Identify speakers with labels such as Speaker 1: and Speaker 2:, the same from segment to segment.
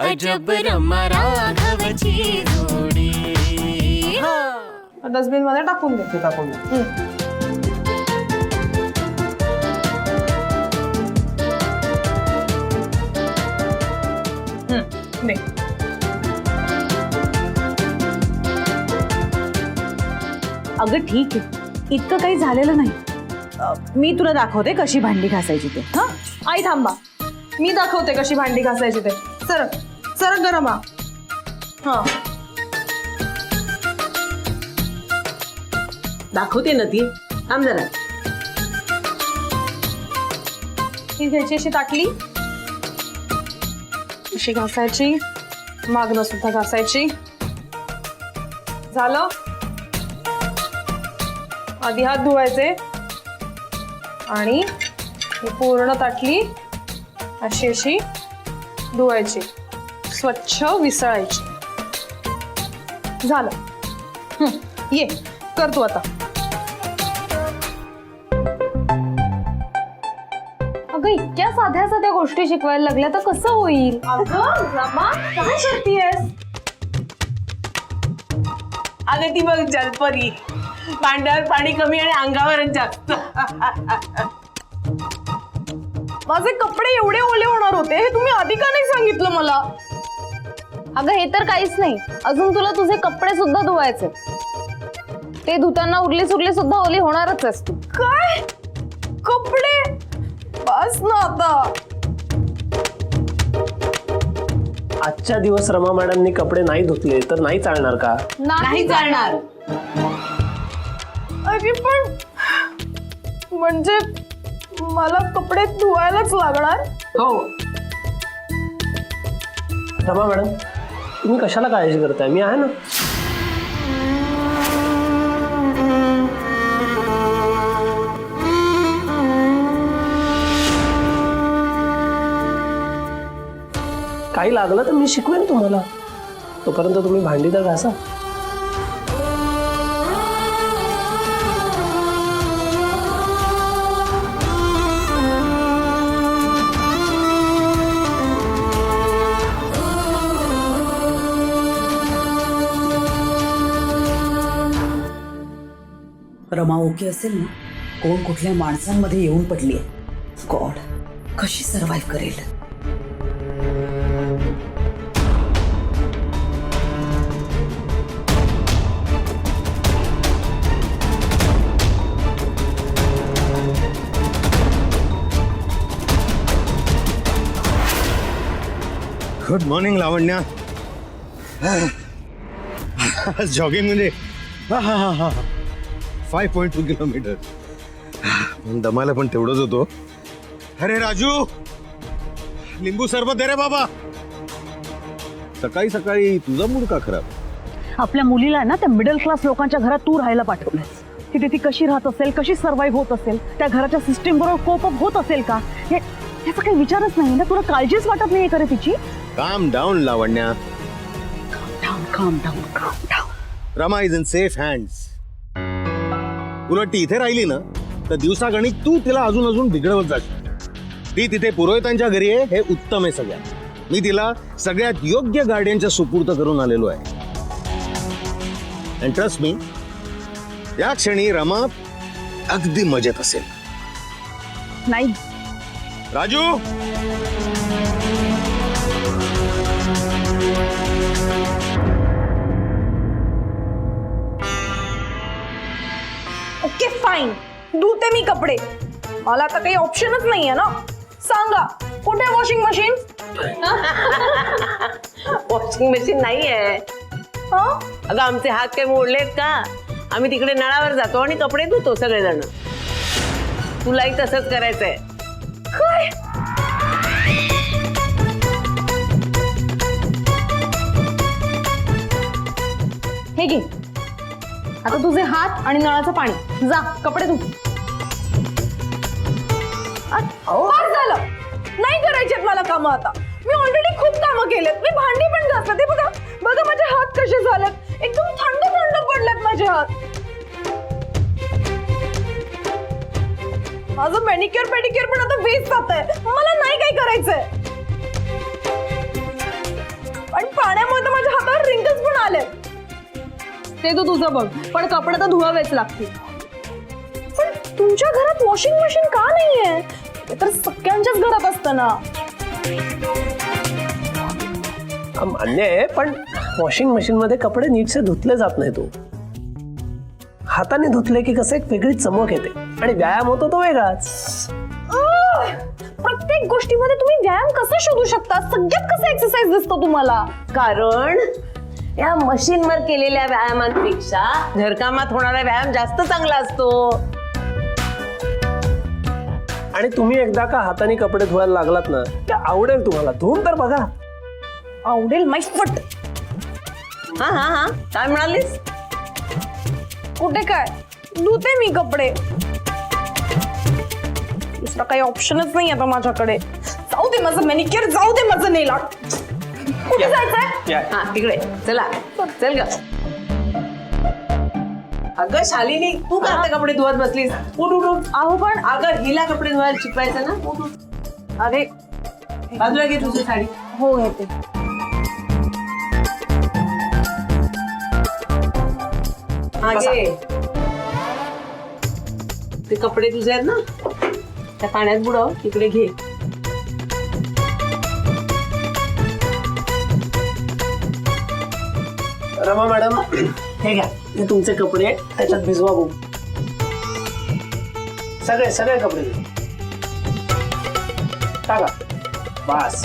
Speaker 1: अजब रमा राघवची जोडी।
Speaker 2: डस्टबिन मध्ये टाकून दे।
Speaker 3: टाकून दे।
Speaker 2: दे।
Speaker 4: अगं ठीक आहे, इतकं काही झालेलं नाही। मी तुला दाखवते कशी भांडी घासायची ते।
Speaker 2: हा आई थांबा, मी दाखवते कशी भांडी घासायची ते। सरक सरक गरम हा।
Speaker 5: दाखवते ना ती, थांब जरा।
Speaker 2: ही घ्यायची अशी ताटली, अशी घासायची, मागणं सुद्धा घासायची। झालं, आधी हात धुवायचे आणि ही पूर्ण ताटली अशी अशी धुवायची, स्वच्छ विसळायची। झालं, ये कर तू आता।
Speaker 6: अगं इतक्या साध्या साध्या गोष्टी शिकवायला लागल्या तर कसं होईल?
Speaker 2: अगं रमा, काय करतीयेस?
Speaker 5: अगं ती बघ जलपरी, भांड्यावर पाणी कमी आणि अंगावरच जास्त।
Speaker 2: माझे कपडे एवढे ओले होणार होते, हे तुम्ही आधी का नाही सांगितलं मला?
Speaker 6: अगं हे तर काहीच नाही, अजून तुला तुझे कपडे सुद्धा धुवायचे। ते धुताना उरली सुरली सुद्धा ओली होणारच आहेस तू।
Speaker 2: काय कपडे? बस ना आता।
Speaker 3: आजच्या दिवस रमा मॅडमनी कपडे नाही धुतले तर नाही चालणार का?
Speaker 5: नाही चालणार।
Speaker 2: अरे पण म्हणजे मला कपडे धुवायलाच लागणार?
Speaker 5: हो,
Speaker 3: रमा मॅडम तुम्ही कशाला काळजी करताय, मी आहे ना। काही लागलं तर मी शिकवेन तुम्हाला, तोपर्यंत तुम्ही भांडी तर घासा।
Speaker 4: रमा ओके असेल ना? कोण कुठल्या माणसांमध्ये येऊन पडली आहे? गॉड, कशी सर्व्हाइव्ह करेल?
Speaker 7: गुड मॉर्निंग लावण्या। जॉगिंग म्हणजे 5.2 किलोमीटर, दमाला पण तेवढंच होतो। अरे राजू, लिंबू सरबत दे रे बाबा। सकाळी सकाळी तुझा मूड का खराब?
Speaker 4: आपल्या मुलीला ना त्या मिडल क्लास लोकांच्या घरात तू राहायला पाठवलंस। तिथे ती कशी राहत असेल, कशी सर्व्हाइव्ह होत असेल, त्या घराच्या सिस्टीम बरोबर कोप अप होत असेल का, याचा काही विचारच नाही ना। तुला काळजीच वाटत नाही करे तिची?
Speaker 7: काम डाऊन लावण्या।
Speaker 4: काम down.
Speaker 7: Rama is in safe hands. उलट ती इथे राहिली ना तर दिवसागणिक तू तिला अजून अजून बिघडवत जाशील। ती तिथे पुरोहितांच्या घरी आहे हे उत्तम आहे सगळ्यात। मी तिला सगळ्यात योग्य गार्डियनच्या सुपूर्द करून आलेलो आहे। अँड ट्रस्ट मी, या क्षणी रमा अगदी मजेत असेल।
Speaker 4: नाही
Speaker 7: राजू,
Speaker 2: ओके फाईन, धुते मी कपडे। मला आता काही ऑप्शनच नाहीये ना। सांगा कुठे वॉशिंग मशीन?
Speaker 5: वॉशिंग मशीन नाहीये। अगं आमचे हात काही मोडलेत का? आम्ही तिकडे नळावर जातो आणि कपडे धुतो सगळेजण। तुलाही तसंच करायचंय।
Speaker 2: काय? हे घे, आता तुझे हात आणि नळाचं पाणी, जा कपडे धु। बस झालं, नाही करायचेत मला कामं आता। मी ऑलरेडी खूप कामं केलेत, मी भांडी पण घासते। बघा बघा माझे हात कसे झालेत, एकदम थंड थंड पडलेत माझे हात। माझं मॅनिक्युअर पेडिक्युअर पण आता वेस्ट जात आहे। मला नाही काय करायचंय। ते तू तुझं बघ, पण कपडे तर धुवावेच लागतील. पण तुमच्या घरात वॉशिंग मशीन का नाहीये? ते तर सगळ्यांच्याच घरात असतं ना.
Speaker 3: मान्य आहे, पण वॉशिंग मशीन मध्ये कपडे नीटसे धुतले जात नाही. तो हाताने धुतले की कसं एक वेगळी चमक येते आणि व्यायाम होतो तो वेगळाच.
Speaker 2: प्रत्येक गोष्टीमध्ये तुम्ही व्यायाम कसा शोधू शकता? सगळ्यात कसं एक्सरसाइज दिसतो तुम्हाला?
Speaker 5: कारण या मशीनवर केलेल्या व्यायामांपेक्षा घरकामात होणारा व्यायाम जास्त चांगला असतो.
Speaker 3: आणि तुम्ही एकदा का हाताने कपडे धुवायला लागलात ना, ते आवडेल तुम्हाला. धुवून तर बघा.
Speaker 2: आवडेल माय फट.
Speaker 5: हा हा हा, काय म्हणालीस?
Speaker 2: कुठे काय, धुते मी कपडे. दुसरा काही ऑप्शनच नाही आता माझ्याकडे. जाऊ दे माझं मॅनिक्युअर, जाऊ दे माझं नेल आर्ट. कुठे जायचंय?
Speaker 5: हा तिकडे चला, चल ग. अगं शालिनी, तू का आता कपडे धुवत बसलीस? उठ उठ उठ.
Speaker 2: अहो पण
Speaker 5: अगं हिला कपडे धुवायला शिकवायचं ना. उठ उठ.
Speaker 2: अरे
Speaker 5: बाजूला घे तुझी साडी.
Speaker 2: हो घेते.
Speaker 5: हा घे. ते कपडे तुझे आहेत ना, त्या पाण्यात बुडव. तिकडे घे.
Speaker 3: रमा मॅडम, हे घ्या. हे तुमचे कपडे त्याच्यात भिजवा बघू. सगळे सगळे कपडे टाका. बस.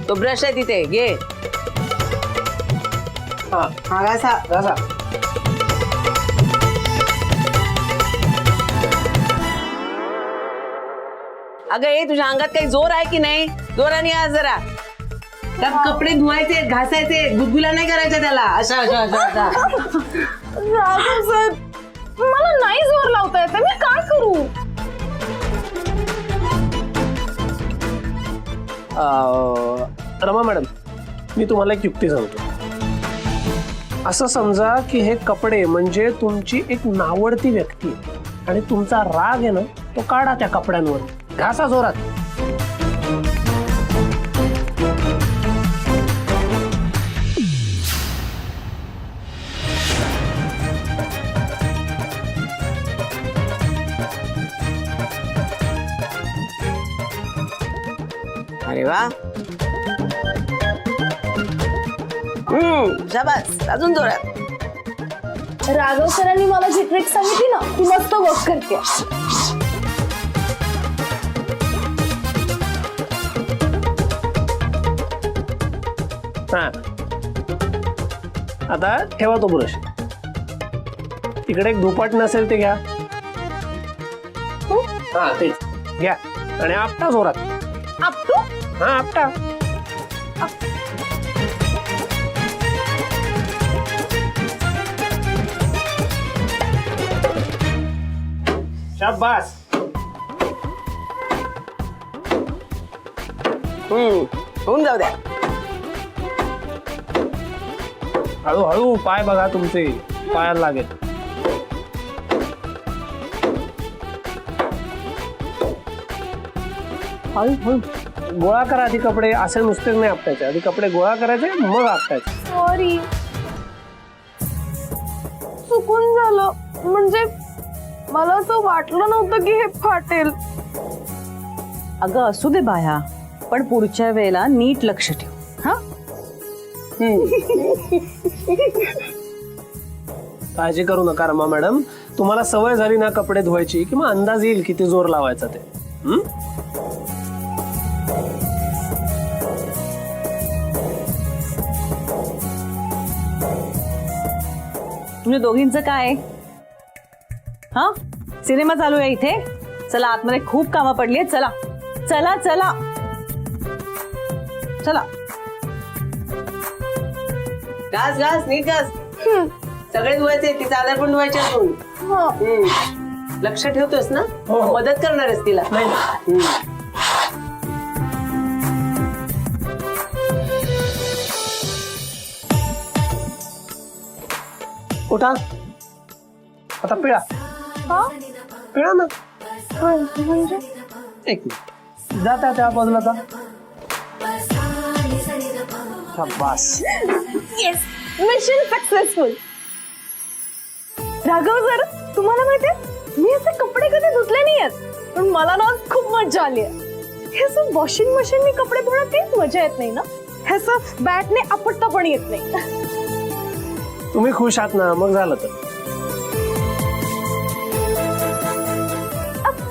Speaker 5: तो ब्रश आहे तिथे, घे.
Speaker 3: हा
Speaker 5: हा घासा.
Speaker 3: घासा.
Speaker 5: अगं हे तुझ्या अंगात काही जोर आहे की नाही? जोराने आज जरा. त्यात कपडे धुवायचे, घासायचे, गुदगुला नाही करायचा त्याला. अशा अशा अशा अशा.
Speaker 2: राघव सर, मला नाही जोर लावता येते. मी काय करू?
Speaker 3: रमा मॅडम, मी तुम्हाला एक युक्ती सांगतो. असं समजा की हे कपडे म्हणजे तुमची एक नावडती व्यक्ती आहे आणि तुमचा राग आहे ना, तो काढा त्या कपड्यांवर. घासा जोरात.
Speaker 5: अरे वा. शाबास, अजून जोरात.
Speaker 2: राघव सरांनी मला जी ट्रिक सांगितली ना, ती मस्त वर्क करते.
Speaker 3: हा, आता ठेवा तो ब्रश. तिकडे एक धुपाट नसेल ते घ्या. हा तेच घ्या आणि आपटा जोरात.
Speaker 2: आपटू?
Speaker 3: हा आपटा. शाबास.
Speaker 5: होऊन जाऊ द्या.
Speaker 3: हळूहळू पाय बघा तुमचे, पायाला लागेल. हळूहळू गोळा करा आधी कपडे. असे नुसतेच नाही आपटायचे. आधी कपडे गोळा करायचे, मग आपटायचे.
Speaker 2: सॉरी, चुकून झालं. म्हणजे मला असं वाटलं नव्हतं की हे फाटेल.
Speaker 4: अगं असू दे बाया, पण पुढच्या वेळेला नीट लक्ष ठेव. हा,
Speaker 3: काळजी करू नका रमा मॅडम. तुम्हाला सवय झाली ना कपडे धुवायची, की मग अंदाज येईल किती जोर लावायचा ते.
Speaker 4: तुझ्या दोघींचं काय? हा, सिनेमा चालू आहे इथे. चला आतमध्ये खूप कामं पडली आहेत. चला चला चला चला.
Speaker 5: घास घास, नीट घास. सगळे धुवायचे, ती चादर पण धुवायची असून. लक्ष ठेवतोस ना?
Speaker 3: हो.
Speaker 5: मदत करणारच तिला.
Speaker 3: नाही. उठा, आता पिळा.
Speaker 2: हा
Speaker 3: पिळा ना.
Speaker 2: म्हणजे
Speaker 3: एक मिनिट, जा त्या बाजूला जा. बस.
Speaker 2: Yes, mission successful. Raghav sir, तुम्हाला माहितीये मी असे कपडे कधी धुतले नाही आहेत, पण मला ना आज खूप मजा आली आहे. हे असं वॉशिंग मशीनने कपडे धुण्यात काही मजा येत नाही ना, हे असं बॅटने आपटता पण येत नाही.
Speaker 3: तुम्ही खुश आहात ना, मग झालं तर.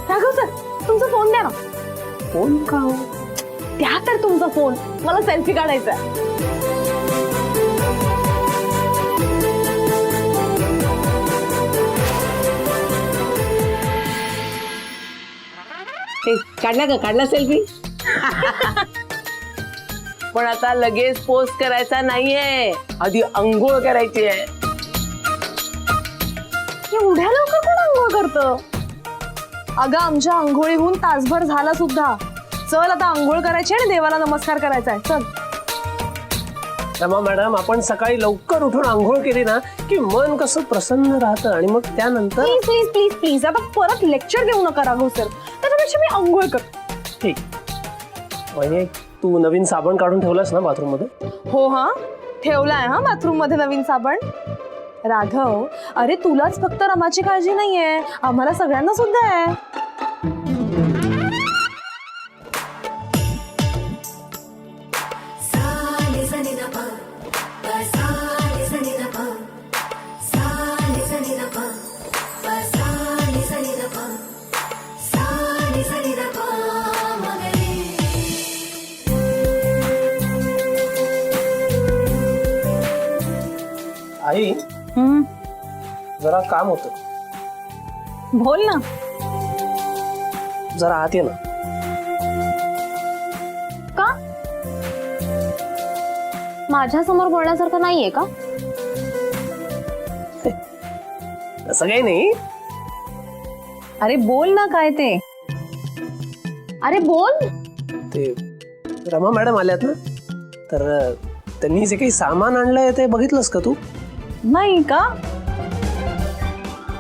Speaker 2: राघव सर, तुमचा फोन द्या ना.
Speaker 3: फोन का हो?
Speaker 2: द्या तर तुमचा फोन, मला सेल्फी काढायचा आहे.
Speaker 5: काढला सेल्फी. पण आता लगेच पोस्ट करायचा नाहीये, आधी अंघोळ करायची आहे.
Speaker 2: एवढ्या लवकर कोण आंघोळ करतं? अगं आमच्या आंघोळीहून तासभर झाला सुद्धा. चल आता आंघोळ करायची आणि देवाला नमस्कार करायचा आहे. चल.
Speaker 3: रमा मॅडम, आपण सकाळी लवकर उठून आंघोळ केली ना की मन कसं प्रसन्न राहतं, आणि मग त्यानंतर.
Speaker 2: प्लीज प्लीज प्लीज प्लीज आता परत लेक्चर घेऊ नका राघव सर, त्याच्यापेक्षा मी आंघोळ करते.
Speaker 3: ठीक. म्हणजे तू नवीन साबण काढून ठेवलास ना बाथरूम मध्ये?
Speaker 2: हो हा, ठेवलाय हा बाथरूम मध्ये नवीन साबण. राघव, अरे तुलाच फक्त रमाची काळजी नाहीये, आम्हाला सगळ्यांना सुद्धा आहे.
Speaker 3: आई, जरा काम होतं.
Speaker 4: बोल ना.
Speaker 3: जरा आत ये ना.
Speaker 6: का? माझ्या समोर बोलण्यासारखं नाहीये का?
Speaker 3: असं काही नाही.
Speaker 4: अरे बोल ना काय ते.
Speaker 6: अरे बोल.
Speaker 3: ते रमा मॅडम आल्यात ना, तर त्यांनी जे काही सामान आणलंय ते बघितलंस का तू?
Speaker 4: नाही का?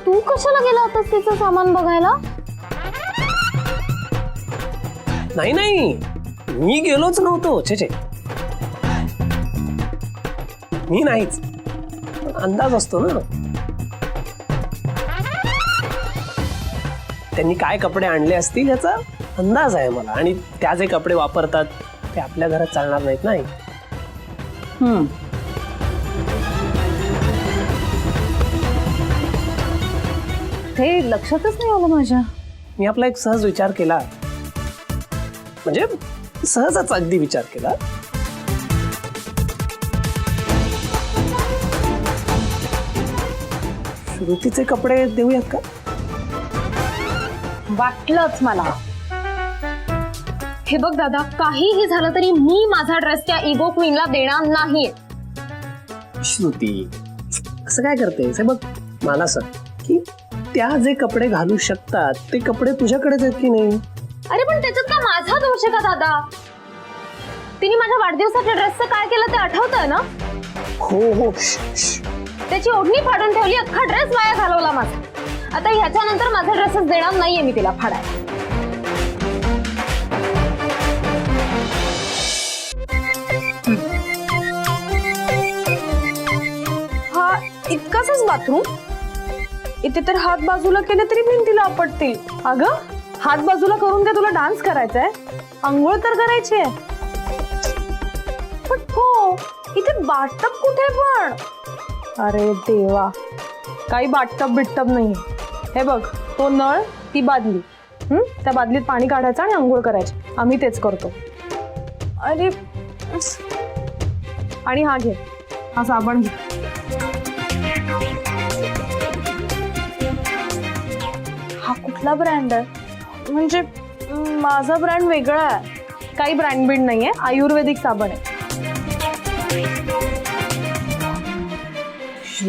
Speaker 6: तू कशाला गेला होतास तिचं सामान बघायला?
Speaker 3: नाही नाही, मी गेलोच नव्हतो. छे छे, मी नाहीच. अंदाज असतो ना. त्यांनी काय कपडे आणले असतील याचा अंदाज आहे मला, आणि त्या जे कपडे वापरतात ते आपल्या घरात चालणार नाहीत नाही.
Speaker 4: ते लक्षातच नाही आलं माझ्या.
Speaker 3: मी आपला एक सहज विचार केला, म्हणजे सहजच अगदी विचार केला. श्रुतीचे कपडे देऊयात का?
Speaker 6: वाटलंच मला. हे बघ दादा, काहीही झालं तरी मी माझा ड्रेस त्या इगो क्वीनला देणार नाही.
Speaker 3: श्रुती, असं काय करतेस? हे बघ, मला सांग की त्या जे कपडे घालू शकतात ते कपडे तुझ्याकडेच आहेत की नाही?
Speaker 6: अरे पण त्याच्यात का माझा दोष आहे का दादा? तिने माझ्या वाढदिवसाच्या ड्रेसचं काय केलं ते आठवतंय ना?
Speaker 3: हो हो.
Speaker 6: त्याची ओढणी फाडून ठेवली, अख्खा ड्रेस वाया घालवला माझा. आता ह्याच्यानंतर माझा ड्रेसच देणार नाहीये मी तिला फाडायला.
Speaker 2: हा इतकाच बाथरूम, इथे तर हात बाजूला केले तरी भिंतीला आपटतील. अगं हात बाजूला करून ते तुला डान्स करायचाय, आंघोळ तर करायची आहे. पण हो, इथे बाथटब कुठे पण? अरे देवा, काही बाथटब बिटटब नाही. हे बघ, तो नळ, ती बादली, त्या बादलीत पाणी काढायचं आणि आंघोळ करायची. आम्ही तेच करतो. अरे, आणि हा घे, हा साबण घे. हा कुठला ब्रँड आहे? म्हणजे माझा ब्रँड वेगळा आहे, काही ब्रँड बिंड नाहीये, आयुर्वेदिक साबण आहे.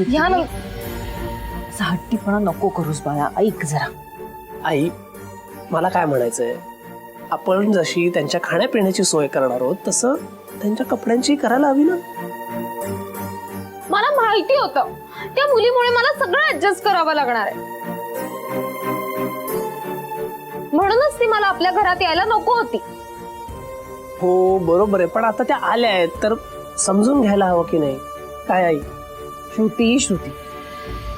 Speaker 6: ह्या ना,
Speaker 4: हट्टीपणा नको करूस बाळा, ऐक जरा.
Speaker 3: आई, मला काय म्हणायचंय, आपण जशी त्यांच्या खाण्यापिण्याची सोय करणार आहोत तसं त्यांच्या कपड्यांची करायला हवी ना.
Speaker 6: मला माहिती होतं त्या मुलीमुळे मला सगळं ऍडजस्ट करावं लागणार आहे. म्हणूनच ती मला आपल्या घरात यायला नको होती.
Speaker 3: हो बरोबर आहे, पण आता त्या आल्या आहेत तर समजून घ्यायला हवं की नाही? काय आई?
Speaker 4: श्रुती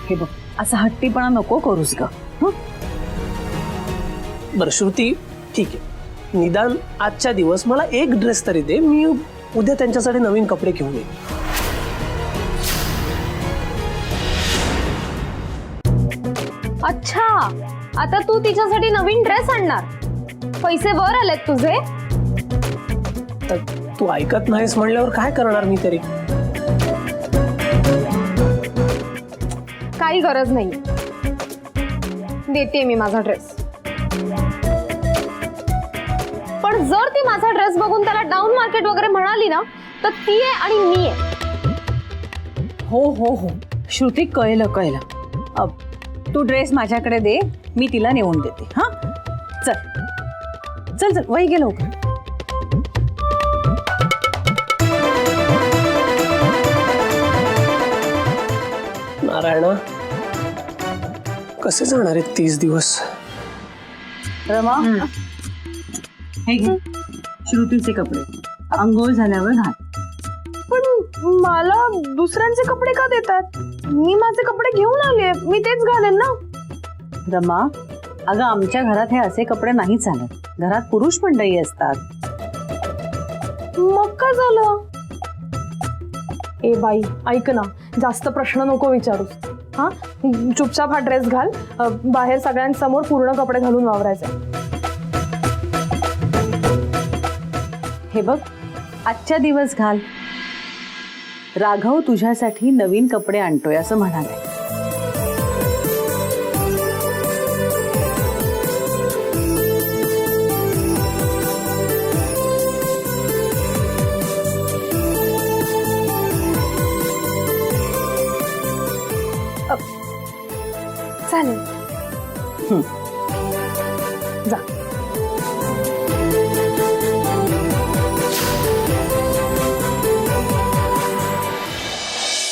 Speaker 4: हे बघ, असा हट्टीपणा नको करूस ग.
Speaker 3: बरं श्रुती, ठीक आहे, निदान आजच्या दिवस मला एक ड्रेस तरी दे, मी उद्या त्यांच्यासाठी नवीन कपडे घेऊन येईन.
Speaker 6: अच्छा, आता तू तिच्यासाठी नवीन ड्रेस आणणार? पैसे वर आलेत तुझे?
Speaker 3: तर तू ऐकत नाहीस म्हणल्यावर काय करणार मी तरी?
Speaker 6: काही गरज नाही, देते मी माझा ड्रेस. पण जर ती माझा ड्रेस बघून त्याला डाऊन मार्केट वगैरे म्हणाली ना, तर ती आहे आणि मी आहे.
Speaker 4: हो हो हो श्रुती, कळलं. तू ड्रेस माझ्याकडे दे, मी तिला नेऊन देते. हा चल चल चल, वही गे लवकर.
Speaker 3: नारायणा, कसे जाणार आहेत 30 दिवस?
Speaker 4: रमा, हे घे श्रुतीचे कपडे, अंघोळ झाल्यावर घाल.
Speaker 2: पण मला दुसऱ्यांचे कपडे का देतात? मी माझे कपडे घेऊन आले, मी तेच घालेन ना.
Speaker 4: रमा, अगं आमच्या घरात हे असे कपडे नाही चालत. घरात पुरुष मंडळी असतात.
Speaker 2: मग काय झालं? ए बाई, ऐक ना, जास्त प्रश्न नको विचारूस. हा, चुपचाप हा ड्रेस घाल. बाहेर सगळ्यांसमोर पूर्ण कपडे घालून वावरायचे.
Speaker 4: हे बघ, आजच्या दिवस घाल. राघव तुझ्यासाठी नवीन कपडे आणतोय असं म्हणाले.
Speaker 2: चालेल, जा.